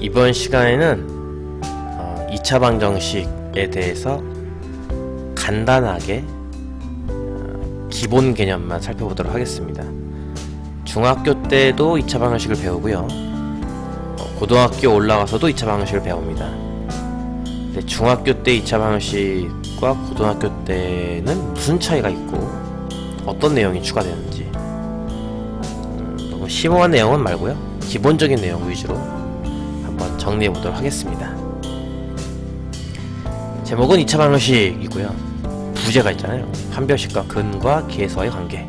이번 시간에는 2차 방정식에 대해서 간단하게 기본 개념만 살펴보도록 하겠습니다. 중학교 때도 2차 방정식을 배우고요. 고등학교 올라가서도 2차 방정식을 배웁니다. 근데 중학교 때 2차 방정식과 고등학교 때는 무슨 차이가 있고 어떤 내용이 추가되는지 너무 심오한 내용은 말고요. 기본적인 내용 위주로 한번 정리해 보도록 하겠습니다. 제목은 2차 방정식이고요. 부제가 있잖아요. 판별식과 근과 계수와의 관계.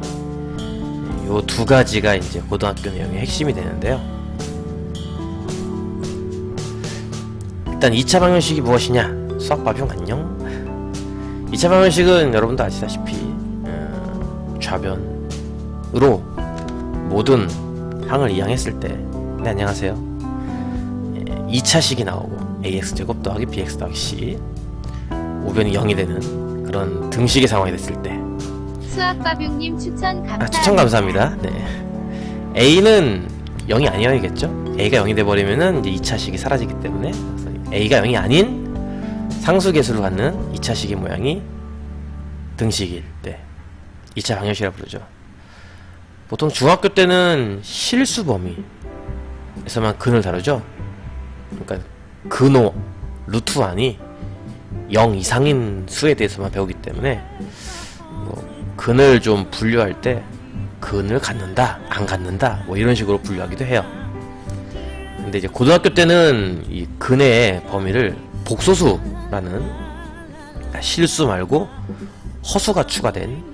요 두 가지가 이제 고등학교 내용의 핵심이 되는데요. 일단 2차 방정식이 무엇이냐? 수학과평 안녕. 2차 방정식은 여러분도 아시다시피 좌변으로 모든 항을 이항했을 때 네, 안녕하세요. 2차식이 나오고 ax제곱 더하기 bx 더하기 c 우변이 0이 되는 그런 등식의 상황이 됐을 때 수학바뷰님 추천 감사합니다. 추천 감사합니다. 네. a는 0이 아니어야겠죠? a가 0이 돼버리면은 이제 2차식이 사라지기 때문에 a가 0이 아닌 상수계수를 갖는 2차식의 모양이 등식일 때 2차 방정식이라고 부르죠. 보통 중학교 때는 실수 범위에서만 근을 다루죠. 그러니까 근호, 루트 안이 0 이상인 수에 대해서만 배우기 때문에 근을 좀 분류할 때 근을 갖는다, 안 갖는다 뭐 이런 식으로 분류하기도 해요. 근데 이제 고등학교 때는 이 근의 범위를 복소수라는 실수 말고 허수가 추가된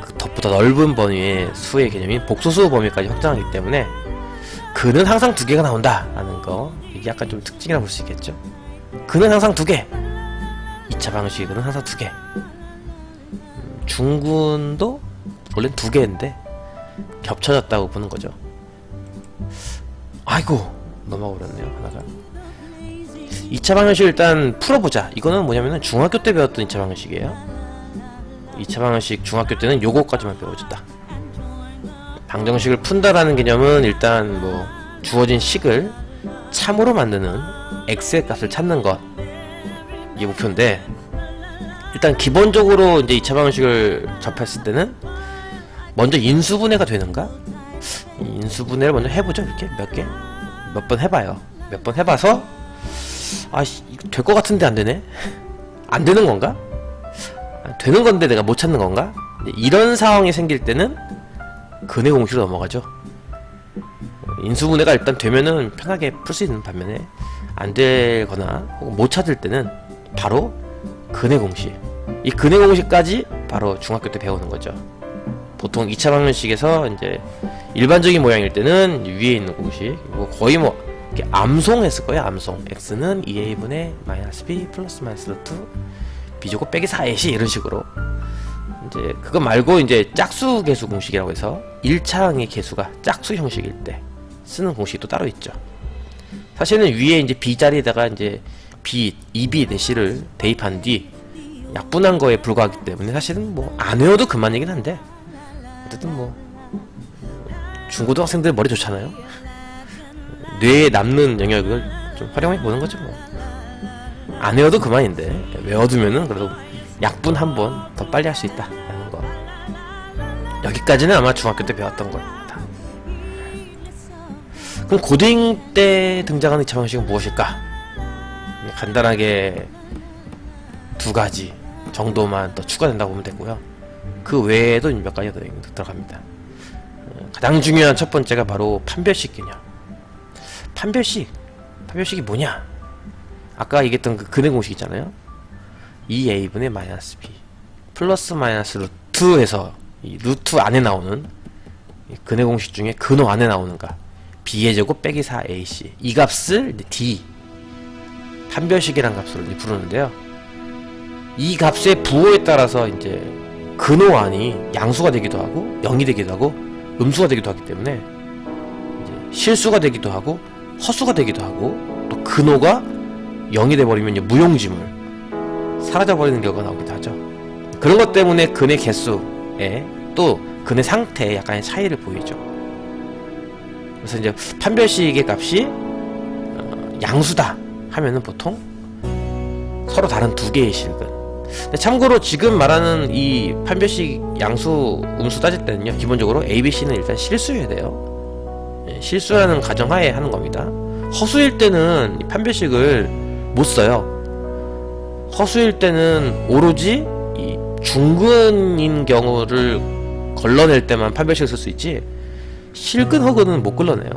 그 덧보다 넓은 범위의 수의 개념인 복소수 범위까지 확장하기 때문에 근은 항상 2개가 나온다 라는 거, 이게 약간 좀 특징이라 볼 수 있겠죠. 근은 항상 2개, 2차 방정식의 근은 항상 2개. 중근도 원래는 2개인데 겹쳐졌다고 보는 거죠. 아이고 넘어가 버렸네요. 하나가 2차 방정식 일단 풀어보자. 이거는 뭐냐면은 중학교 때 배웠던 2차 방정식이에요. 2차 방정식 중학교 때는 요거까지만 배워줬다. 방정식을 푼다라는 개념은 일단 뭐 주어진 식을 참으로 만드는 x의 값을 찾는 것, 이게 목표인데, 일단 기본적으로 이제 2차 방정식을 접했을 때는 먼저 인수분해가 되는가? 인수분해를 먼저 해보죠. 이렇게 몇 번 해봐요. 몇 번 해봐서 아씨 이거 될 것 같은데 안 되네? 안 되는 건가? 되는 건데 내가 못 찾는 건가? 이런 상황이 생길 때는 근의 공식으로 넘어가죠. 인수분해가 일단 되면은 편하게 풀 수 있는 반면에 안 되거나 혹은 못 찾을 때는 바로 근의 공식, 이 근의 공식까지 바로 중학교 때 배우는 거죠. 보통 2차 방정식에서 이제 일반적인 모양일 때는 위에 있는 공식, 이거 거의 뭐 이렇게 암송했을 거예요. 암송. x는 2a분의 마이너스 b 플러스 마이너스 루트 b제곱 빼기 4ac 이런 식으로. 이제 그거 말고 이제 짝수 계수 공식이라고 해서 1차항의 계수가 짝수 형식일 때 쓰는 공식이 또 따로 있죠. 사실은 위에 이제 b 자리에다가 이제 b, 2b, c를 대입한 뒤 약분한 거에 불과하기 때문에 사실은 뭐 안 외워도 그만이긴 한데, 어쨌든 뭐 중고등학생들 머리 좋잖아요. 뇌에 남는 영역을 좀 활용해 보는 거죠. 뭐 안 외워도 그만인데 외워두면은 그래도 약분 한 번 더 빨리 할 수 있다라는 거. 여기까지는 아마 중학교 때 배웠던 겁니다. 그럼 고딩 때 등장하는 2차 방정식은 무엇일까? 간단하게 2가지 정도만 더 추가된다고 보면 되고요. 그 외에도 몇 가지가 들어갑니다. 가장 중요한 첫 번째가 바로 판별식 개념. 판별식이 뭐냐? 아까 얘기했던 그 근의 공식 있잖아요. 2a분의 마이너스 b 플러스 마이너스 루트에서 이 루트 안에 나오는 이 근의 공식 중에 근호 안에 나오는가, b의 제곱 빼기 4ac, 이 값을 d 판별식이란 값으로 이제 부르는데요. 이 값의 부호에 따라서 이제 근호 안이 양수가 되기도 하고 0이 되기도 하고 음수가 되기도 하기 때문에 이제 실수가 되기도 하고 허수가 되기도 하고, 또 근호가 0이 돼버리면 이제 무용지물, 사라져버리는 결과가 나오기도 하죠. 그런 것 때문에 근의 개수에 또 근의 상태에 약간의 차이를 보이죠. 그래서 이제 판별식의 값이 양수다 하면은 보통 서로 다른 두 개의 실근. 근데 참고로 지금 말하는 이 판별식 양수 음수 따질 때는요, 기본적으로 A, B, C는 일단 실수여야 돼요. 예, 실수라는 가정하에 하는 겁니다. 허수일 때는 이 판별식을 못 써요. 허수일 때는 오로지 이 중근인 경우를 걸러낼 때만 판별식을 쓸 수 있지, 실근 허근은 못 걸러내요.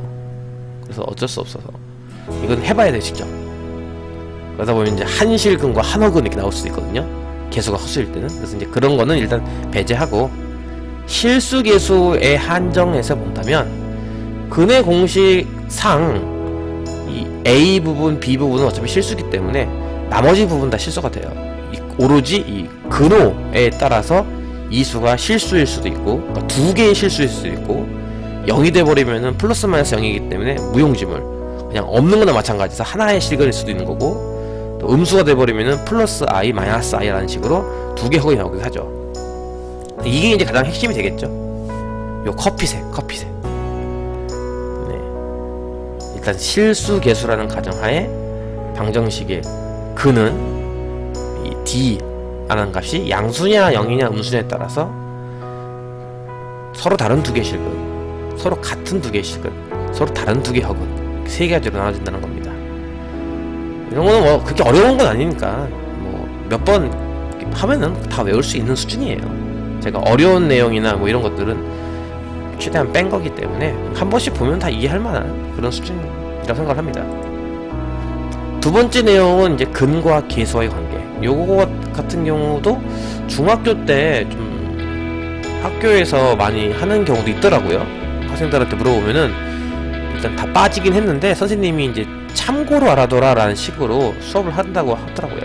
그래서 어쩔 수 없어서 이건 해봐야 돼 직접. 그러다 보면 이제 한 실근과 한 허근 이렇게 나올 수도 있거든요, 개수가 허수일 때는. 그래서 이제 그런 거는 일단 배제하고 실수 개수에 한정해서 본다면 근의 공식상 이 A 부분, B 부분은 어차피 실수기 때문에 나머지 부분 다 실수가 돼요. 오로지 이 근호에 따라서 이 수가 실수일 수도 있고, 그러니까 두 개의 실수일 수도 있고, 0이 돼버리면은 플러스 마이너스 0이기 때문에 무용지물, 그냥 없는 거나 마찬가지에서 하나의 실근일 수도 있는 거고, 또 음수가 돼버리면은 플러스 i, 마이너스 i라는 식으로 두 개 허근이 나오기도 하죠. 이게 이제 가장 핵심이 되겠죠. 요 커피색. 네. 일단 실수 개수라는 가정하에 방정식의 근은 이 d라는 값이 양수냐 0이냐 음수냐에 따라서 서로 다른 두 개의 실근, 서로 같은 두 개의 실근, 서로 다른 두 개의 허근, 세 가지로 나눠진다는 겁니다. 이런 거는 뭐 그렇게 어려운 건 아니니까 뭐 몇 번 하면은 다 외울 수 있는 수준이에요. 제가 어려운 내용이나 뭐 이런 것들은 최대한 뺀 거기 때문에 한 번씩 보면 다 이해할 만한 그런 수준이라고 생각을 합니다. 두 번째 내용은 이제 근과 계수와의 관계. 요거 같은 경우도 중학교 때 좀 학교에서 많이 하는 경우도 있더라고요. 학생들한테 물어보면은 일단 다 빠지긴 했는데 선생님이 이제 참고로 알아둬라 라는 식으로 수업을 한다고 하더라고요.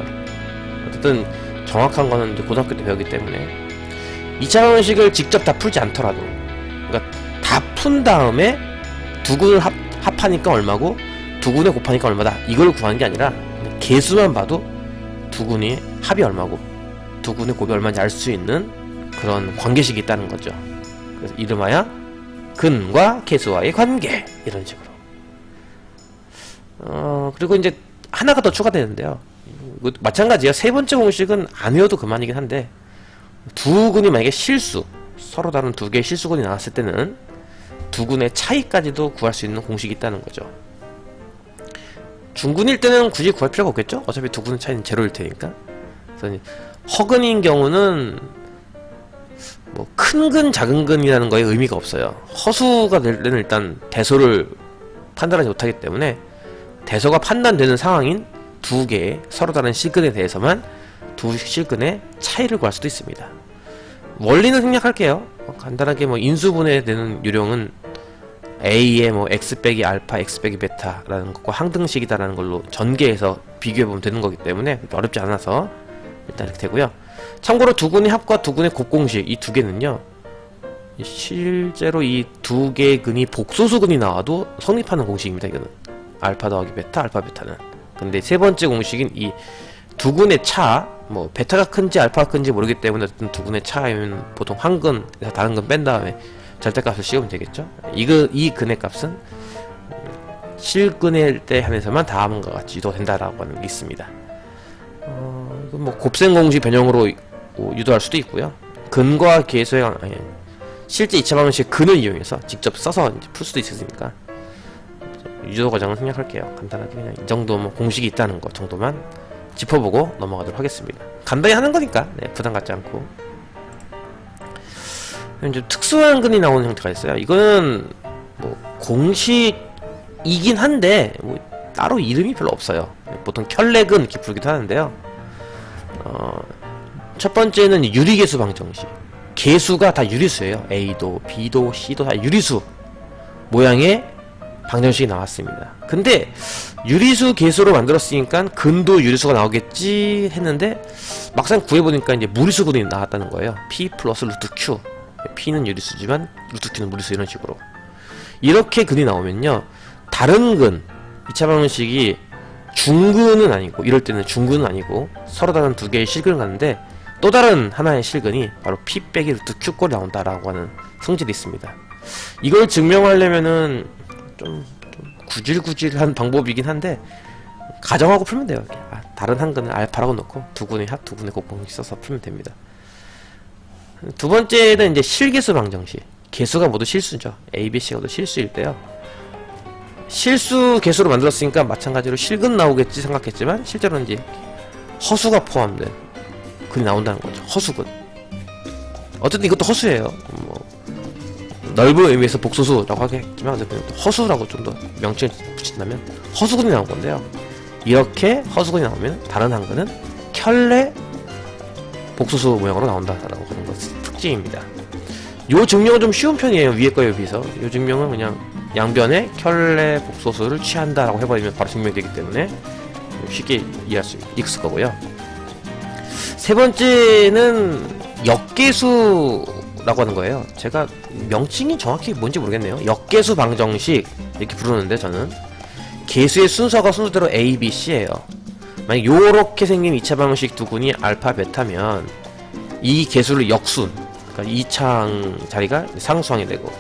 어쨌든 정확한 거는 이제 고등학교 때 배우기 때문에 2차 방정식을 직접 다 풀지 않더라도, 그러니까 다 푼 다음에 두 근을 합하니까 얼마고 두 근에 곱하니까 얼마다, 이걸 구하는 게 아니라 개수만 봐도 두 근이 합이 얼마고 두 근의 곱이 얼마인지 알 수 있는 그런 관계식이 있다는 거죠. 그래서 이름하여 근과 개수와의 관계, 이런 식으로. 그리고 이제 하나가 더 추가되는데요. 마찬가지야. 세 번째 공식은 안 외워도 그만이긴 한데, 두 근이 만약에 실수, 서로 다른 두 개의 실수근이 나왔을 때는 두 근의 차이까지도 구할 수 있는 공식이 있다는 거죠. 중근일 때는 굳이 구할 필요가 없겠죠? 어차피 두 근의 차이는 제로일 테니까. 그래서 허근인 경우는 뭐 큰 근, 작은 근이라는 거에 의미가 없어요. 허수가 될 때는 일단 대소를 판단하지 못하기 때문에 대소가 판단되는 상황인 두 개의 서로 다른 실근에 대해서만 두 실근의 차이를 구할 수도 있습니다. 원리는 생략할게요. 간단하게 뭐 인수분해되는 유령은 A의 뭐 x 빼기 알파, x 빼기 베타라는 것과 항등식이다라는 걸로 전개해서 비교해보면 되는 거기 때문에 어렵지 않아서 일단 이렇게 되고요. 참고로 두 근의 합과 두 근의 곱공식, 이 두 개는요, 실제로 이 두 개의 근이 복소수근이 나와도 성립하는 공식입니다. 이거는 알파 더하기 베타, 알파 베타는. 근데 세 번째 공식인 이 두 근의 차, 뭐 베타가 큰지 알파가 큰지 모르기 때문에 어쨌든 두 근의 차이면 보통 한 근에서 다른 근 뺀 다음에 절대값을 씌우면 되겠죠. 이 근의 값은 실근일 때 한해서만 다음과 같이 유도된다라고 하는 게 있습니다. 이건 뭐 곱셈 공식 변형으로 유도할 수도 있고요. 근과 계수의 실제 2차 방정식 근을 이용해서 직접 써서 이제 풀 수도 있으니까 유도 과정은 생략할게요. 간단하게 그냥 이 정도 뭐 공식이 있다는 것 정도만 짚어보고 넘어가도록 하겠습니다. 간단히 하는 거니까 부담 갖지 않고. 좀 특수한 근이 나오는 형태가 있어요. 이거는 뭐 공식이긴 한데 뭐 따로 이름이 별로 없어요. 보통 켤레근 이렇게 부르기도 하는데요. 첫 번째는 유리계수 방정식. 계수가 다 유리수예요. A도 B도 C도 다 유리수 모양의 방정식이 나왔습니다. 근데 유리수 계수로 만들었으니까 근도 유리수가 나오겠지 했는데 막상 구해보니까 이제 무리수근이 나왔다는 거예요. P 플러스 루트 Q. P는 유리수지만 루트 Q는 무리수, 이런 식으로. 이렇게 근이 나오면요, 다른 근, 2차 방정식이 중근은 아니고, 이럴 때는 중근은 아니고 서로 다른 두 개의 실근을 갖는데 또 다른 하나의 실근이 바로 P 빼기 루트 Q 꼴이 나온다라고 하는 성질이 있습니다. 이걸 증명하려면은 좀 구질구질한 방법이긴 한데 가정하고 풀면 돼요. 이렇게. 다른 한근을 알파라고 놓고 두근의 합, 두근의 곱방식 써서 풀면 됩니다. 두 번째는 이제 실계수 방정식. 개수가 모두 실수죠. A, B, C가 모두 실수일 때요. 실수 개수로 만들었으니까 마찬가지로 실근 나오겠지 생각했지만 실제로는 이제 허수가 포함된 근이 나온다는 거죠. 허수근. 어쨌든 이것도 허수예요. 뭐 넓은 의미에서 복소수라고 하겠지만 어쨌든 허수라고 좀 더 명칭을 붙인다면 허수근이 나온 건데요. 이렇게 허수근이 나오면 다른 한근은 켤레 복소수 모양으로 나온다라고 하는 것이 특징입니다. 요 증명은 좀 쉬운 편이에요. 위에 거에 비해서. 요 증명은 그냥 양변에 켤레 복소수를 취한다라고 해버리면 바로 증명되기 때문에 쉽게 이해할 수 있을 거고요. 세 번째는 역계수라고 하는 거예요. 제가 명칭이 정확히 뭔지 모르겠네요. 역계수 방정식 이렇게 부르는데 저는 계수의 순서가 순서대로 A, B, C예요. 만약 요렇게 생긴 2차 방정식 두근이 알파, 베타면 이 계수를 역순, 그러니까 2창 자리가 상수항이 되고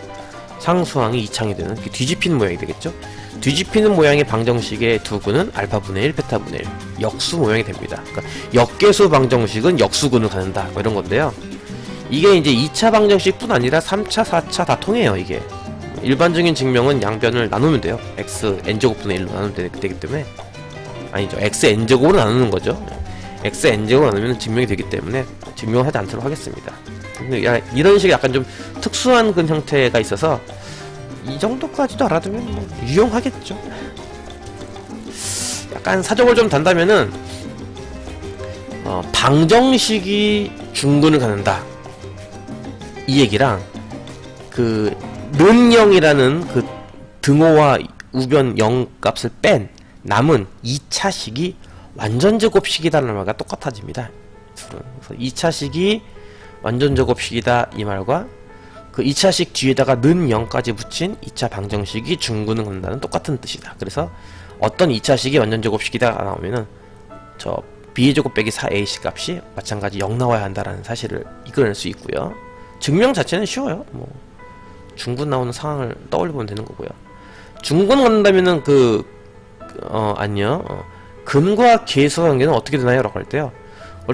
상수항이 2창이 되는 뒤집히는 모양이 되겠죠. 뒤집히는 모양의 방정식의 두근은 알파분의 1, 베타분의 1 역수 모양이 됩니다. 그러니까 역계수 방정식은 역수근을 갖는다 뭐 이런 건데요. 이게 이제 2차 방정식뿐 아니라 3차, 4차 다 통해요. 이게 일반적인 증명은 양변을 나누면 돼요. x n제곱분의 1로 나누면 되기 때문에 아니죠. x n제곱으로 나누는 거죠. x n제곱으로 나누면 증명이 되기 때문에 증명을 하지 않도록 하겠습니다. 근데 이런 식의 약간 좀 특수한 근 형태가 있어서 이 정도까지도 알아두면 뭐 유용하겠죠. 약간 사정을 좀 단다면은 방정식이 중근을 갖는다 이 얘기랑 그 는0이라는 그 등호와 우변 0 값을 뺀 남은 2차식이 완전제곱식이다라는 말과 똑같아집니다. 그래서 2차식이 완전제곱식이다 이 말과 그 2차식 뒤에다가 는 0까지 붙인 2차 방정식이 중근을 갖는다는 똑같은 뜻이다. 그래서 어떤 2차식이 완전제곱식이다 나오면은 저 B제곱 빼기 4AC 값이 마찬가지 0 나와야 한다라는 사실을 이끌어낼 수 있고요. 증명 자체는 쉬워요. 뭐 중근 나오는 상황을 떠올려보면 되는 거고요. 중근 갖는다면은 아니요. 근과 계수 관계는 어떻게 되나요? 라고 할 때요.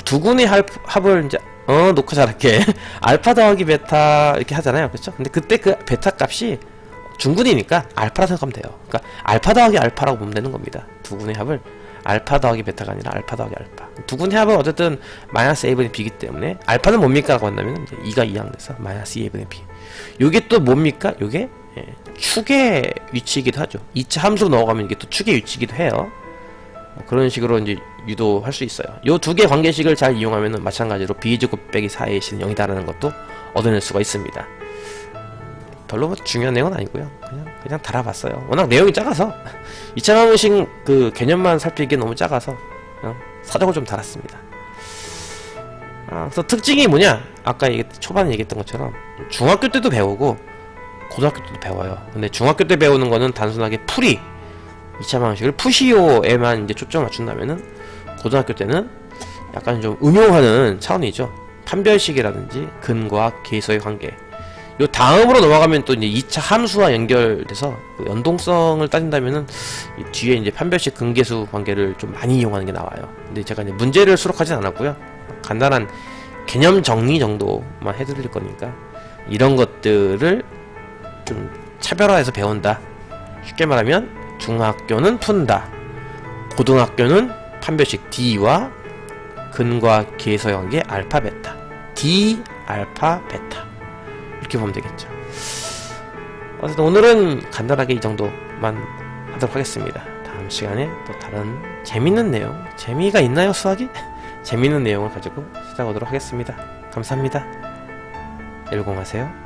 두 근의 합을 이제 녹화 잘할게. 알파 더하기 베타 이렇게 하잖아요. 그렇죠? 근데 그때 그 베타 값이 중근이니까 알파라 생각하면 돼요. 그러니까 알파 더하기 알파라고 보면 되는 겁니다. 두 근의 합을 알파 더하기 베타가 아니라 알파 더하기 알파. 두 근의 합은 어쨌든 마이너스 a분의 b이기 때문에 알파는 뭡니까? 라고 한다면 이제 2가 이항돼서 마이너스 2a분의 b. 요게 또 뭡니까? 요게 축의 위치이기도 하죠. 2차 함수로 넘어가면 이게 또 축의 위치이기도 해요. 그런 식으로 이제 유도할 수 있어요. 요 두 개 관계식을 잘 이용하면은 마찬가지로 b제곱 빼기 4ac는 0이다라는 것도 얻어낼 수가 있습니다. 별로 뭐 중요한 내용은 아니고요. 그냥 달아봤어요. 워낙 내용이 작아서 2차 방정식 그 개념만 살피기에 너무 작아서 그냥 사정을 좀 달았습니다. 그래서 특징이 뭐냐? 아까 초반에 얘기했던 것처럼 중학교 때도 배우고 고등학교 때도 배워요. 근데 중학교 때 배우는 거는 단순하게 풀이 2차 방정식을 푸시오에만 이제 초점을 맞춘다면은 고등학교 때는 약간 좀 응용하는 차원이죠. 판별식이라든지 근과 계수의 관계. 요 다음으로 넘어가면 또 이제 2차 함수와 연결돼서 그 연동성을 따진다면은 이 뒤에 이제 판별식 근계수 관계를 좀 많이 이용하는 게 나와요. 근데 제가 이제 문제를 수록하진 않았고요. 간단한 개념 정리 정도만 해드릴 거니까 이런 것들을 좀 차별화해서 배운다. 쉽게 말하면 중학교는 푼다. 고등학교는 판별식 D와 근과 계수의 관계 알파 베타. D 알파 베타. 이렇게 보면 되겠죠. 어쨌든 오늘은 간단하게 이 정도만 하도록 하겠습니다. 다음 시간에 또 다른 재밌는 내용, 재미가 있나요 수학이? 재밌는 내용을 가지고 시작하도록 하겠습니다. 감사합니다. 열공하세요.